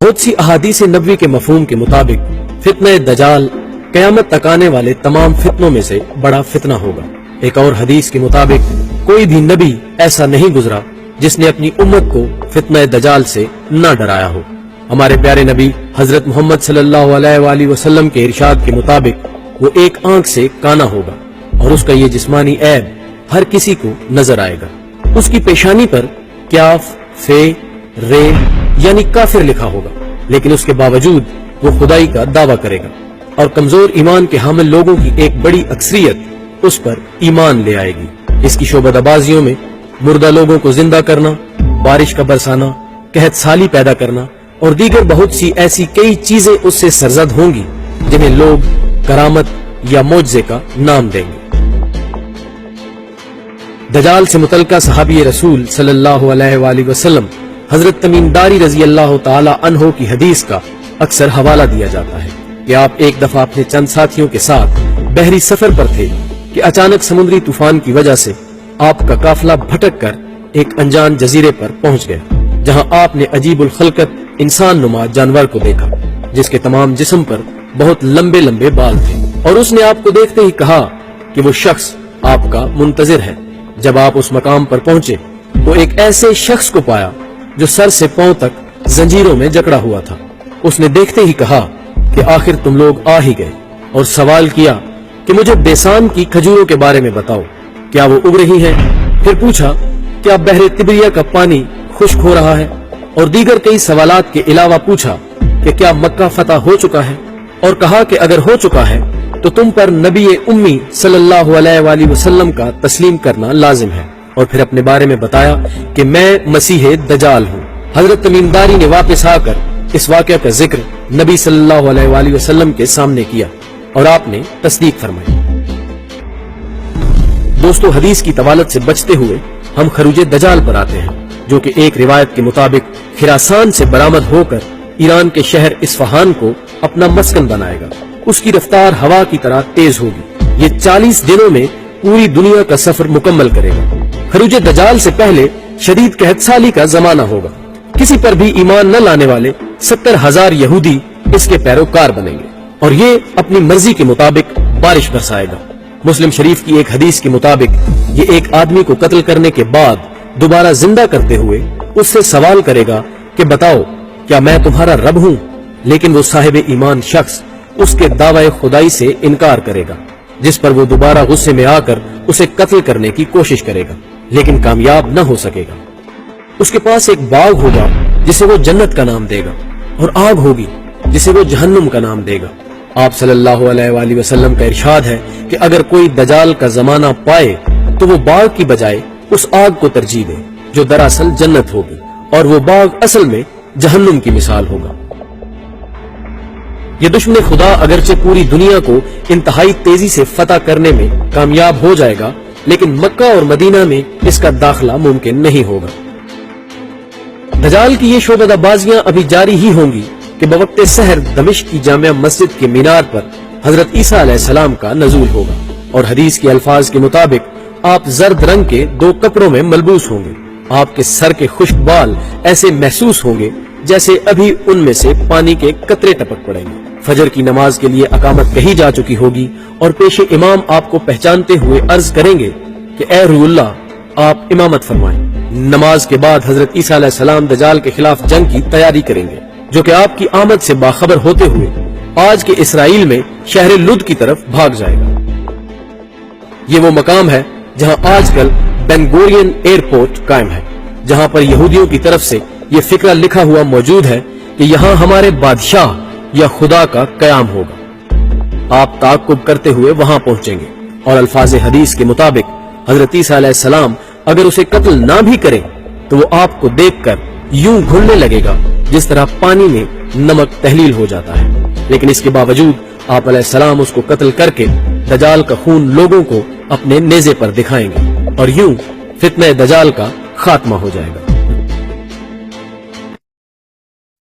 بہت سی احادیث نبوی کے مفہوم کے مطابق فتنہ دجال قیامت تک آنے والے تمام فتنوں میں سے بڑا فتنہ ہوگا۔ ایک اور حدیث کے مطابق کوئی بھی نبی ایسا نہیں گزرا جس نے اپنی امت کو فتنہ دجال سے نہ ڈرایا ہو۔ ہمارے پیارے نبی حضرت محمد صلی اللہ علیہ وآلہ وسلم کے ارشاد کے مطابق وہ ایک آنکھ سے کانا ہوگا اور اس کا یہ جسمانی عیب ہر کسی کو نظر آئے گا۔ اس کی پیشانی پر کاف فے رے یعنی کافر لکھا ہوگا، لیکن اس کے باوجود وہ خدائی کا دعویٰ کرے گا اور کمزور ایمان کے حامل لوگوں کی ایک بڑی اکثریت اس پر ایمان لے آئے گی۔ اس کی شعبدہ بازیوں میں مردہ لوگوں کو زندہ کرنا، بارش کا برسانا، قحط سالی پیدا کرنا اور دیگر بہت سی ایسی کئی چیزیں اس سے سرزد ہوں گی جنہیں لوگ کرامت یا معجزے کا نام دیں گے۔ دجال سے متعلقہ صحابی رسول صلی اللہ علیہ وآلہ وسلم حضرت تمیم داری رضی اللہ تعالی عنہ کی حدیث کا اکثر حوالہ دیا جاتا ہے کہ آپ ایک دفعہ اپنے چند ساتھیوں کے ساتھ بحری سفر پر تھے کہ اچانک سمندری طوفان کی وجہ سے آپ کا قافلہ بھٹک کر ایک انجان جزیرے پر پہنچ گیا، جہاں آپ نے عجیب الخلقت انسان نما جانور کو دیکھا جس کے تمام جسم پر بہت لمبے لمبے بال تھے، اور اس نے آپ کو دیکھتے ہی کہا کہ وہ شخص آپ کا منتظر ہے۔ جب آپ اس مقام پر پہنچے تو ایک ایسے شخص کو پایا جو سر سے پاؤں تک زنجیروں میں جکڑا ہوا تھا۔ اس نے دیکھتے ہی کہا کہ آخر تم لوگ آ ہی گئے، اور سوال کیا کہ مجھے بیسان کی کھجوروں کے بارے میں بتاؤ، کیا وہ اگ رہی ہیں؟ پھر پوچھا کیا بحر تبریہ کا پانی خشک ہو رہا ہے، اور دیگر کئی سوالات کے علاوہ پوچھا کہ کیا مکہ فتح ہو چکا ہے، اور کہا کہ اگر ہو چکا ہے تو تم پر نبی امی صلی اللہ علیہ وآلہ وسلم کا تسلیم کرنا لازم ہے، اور پھر اپنے بارے میں بتایا کہ میں مسیح دجال ہوں۔ حضرت تمیم داری نے واپس آ کر اس واقعہ کا ذکر نبی صلی اللہ علیہ وآلہ وسلم کے سامنے کیا اور آپ نے تصدیق فرمائی۔ دوستو، حدیث کی طوالت سے بچتے ہوئے ہم خروج دجال پر آتے ہیں، جو کہ ایک روایت کے مطابق خراسان سے برآمد ہو کر ایران کے شہر اصفہان کو اپنا مسکن بنائے گا۔ اس کی رفتار ہوا کی طرح تیز ہوگی۔ یہ 40 دنوں میں پوری دنیا کا سفر مکمل کرے گا۔ خروج دجال سے پہلے شدید قحط سالی کا زمانہ ہوگا۔ کسی پر بھی ایمان نہ لانے والے 70,000 یہودی اس کے پیروکار بنیں گے، اور یہ اپنی مرضی کے مطابق بارش برسائے گا۔ مسلم شریف کی ایک حدیث کے مطابق یہ ایک آدمی کو قتل کرنے کے بعد دوبارہ زندہ کرتے ہوئے اس سے سوال کرے گا کہ بتاؤ کیا میں تمہارا رب ہوں؟ لیکن وہ صاحب ایمان شخص اس کے دعوی خدائی سے انکار کرے گا، جس پر وہ دوبارہ غصے میں آ کر اسے قتل کرنے کی کوشش کرے گا، لیکن کامیاب نہ ہو سکے گا۔ اس کے پاس ایک باغ ہوگا جسے وہ جنت کا نام دے گا، اور آگ ہوگی جسے وہ جہنم کا نام دے گا۔ آپ صلی اللہ علیہ وآلہ وسلم کا ارشاد ہے کہ اگر کوئی دجال کا زمانہ پائے تو وہ باغ کی بجائے اس آگ کو ترجیح دے جو دراصل جنت ہوگی، اور وہ باغ اصل میں جہنم کی مثال ہوگا۔ یہ دشمن خدا اگرچہ پوری دنیا کو انتہائی تیزی سے فتح کرنے میں کامیاب ہو جائے گا، لیکن مکہ اور مدینہ میں اس کا داخلہ ممکن نہیں ہوگا۔ دجال کی یہ شعبدہ بازیاں ابھی جاری ہی ہوں گی کہ بوقت سحر دمشق کی جامع مسجد کے مینار پر حضرت عیسیٰ علیہ السلام کا نزول ہوگا، اور حدیث کے الفاظ کے مطابق آپ زرد رنگ کے 2 کپڑوں میں ملبوس ہوں گے۔ آپ کے سر کے خشک بال ایسے محسوس ہوں گے جیسے ابھی ان میں سے پانی کے قطرے ٹپک پڑیں گے۔ فجر کی نماز کے لیے اقامت کہی جا چکی ہوگی، اور پیش امام آپ کو پہچانتے ہوئے عرض کریں گے کہ اے روح اللہ، آپ امامت فرمائیں۔ نماز کے بعد حضرت عیسیٰ علیہ السلام دجال کے خلاف جنگ کی تیاری کریں گے، جو کہ آپ کی آمد سے باخبر ہوتے ہوئے آج کے اسرائیل میں شہر لد کی طرف بھاگ جائے گا۔ یہ وہ مقام ہے جہاں آج کل بین گورین ایئرپورٹ قائم ہے، جہاں پر یہودیوں کی طرف سے یہ فکرہ لکھا ہوا موجود ہے کہ یہاں ہمارے بادشاہ یا خدا کا قیام ہوگا۔ آپ تعاقب کرتے ہوئے وہاں پہنچیں گے، اور الفاظ حدیث کے مطابق حضرت عیسیٰ علیہ السلام اگر اسے قتل نہ بھی کریں تو وہ آپ کو دیکھ کر یوں گھلنے لگے گا جس طرح پانی میں نمک تحلیل ہو جاتا ہے، لیکن اس کے باوجود آپ علیہ السلام اس کو قتل کر کے دجال کا خون لوگوں کو اپنے نیزے پر دکھائیں گے، اور یوں فتنہ دجال کا خاتمہ ہو جائے گا۔